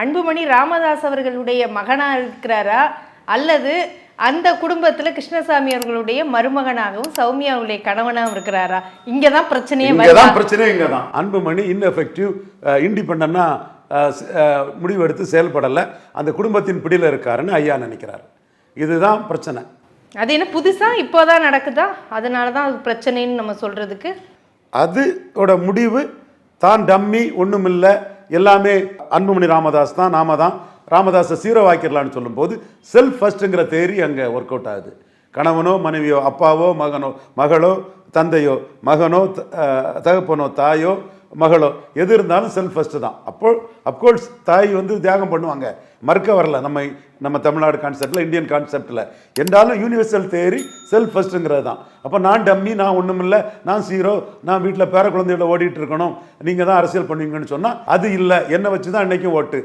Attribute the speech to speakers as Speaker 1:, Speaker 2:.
Speaker 1: அன்புமணி ராமதாஸ் அவர்களுடைய மகனா இருக்கிறாரா அல்லது அந்த குடும்பத்துல கிருஷ்ணசாமி அவர்களுடைய மருமகனாகவும் சௌமியாவுடைய கணவனாகவும் இருக்கிறாரா? இங்கதான் பிரச்சனையே
Speaker 2: இங்கதான். அன்புமணி இன்எஃபெக்டிவ், இண்டிபெண்டா முடிவு எடுத்து செயல்படலை, அந்த குடும்பத்தின் பிடியில் இருக்காருன்னு ஐயா நினைக்கிறார். இதுதான் பிரச்சனை.
Speaker 1: அது என்ன புதுசா இப்போதான் நடக்குதா? அதனாலதான் அது பிரச்சனைன்னு நம்ம சொல்றதுக்கு
Speaker 2: அதோட முடிவு தான் டம்மி, ஒண்ணுமில்லை, எல்லாமே அன்புமணி ராமதாஸ் தான், நாம தான் ராமதாஸை சீரோ வாக்கிடலான்னு சொல்லும்போது செல்ஃப் ஃபர்ஸ்ட்டுங்கிற தேரி அங்கே ஒர்க் அவுட் ஆகுது. கணவனோ மனைவியோ, அப்பாவோ மகனோ, மகளோ தந்தையோ, மகனோ தகப்பனோ, தாயோ மகளோ, எது இருந்தாலும் செல்ஃப் ஃபர்ஸ்ட் தான். அப்போ அப்கோர்ஸ் தாய் தியாகம் பண்ணுவாங்க, மறுக்க வரல. நம்ம தமிழ்நாடு கான்செப்டில், இந்தியன் கான்செப்டில் என்றாலும் யூனிவர்சல் தேரி செல்ஃப் ஃபர்ஸ்ட்டுங்கிறது தான். அப்போ நான் டம்மி, நான் ஒன்றுமில்லை, நான் சீரோ, நான் வீட்டில் பேர குழந்தையோட ஓடிட்டு இருக்கணும், நீங்கள் தான் அரசியல் பண்ணுவீங்கன்னு சொன்னால் அது இல்லை. என்னை வச்சு தான் இன்றைக்கும் ஓட்டு.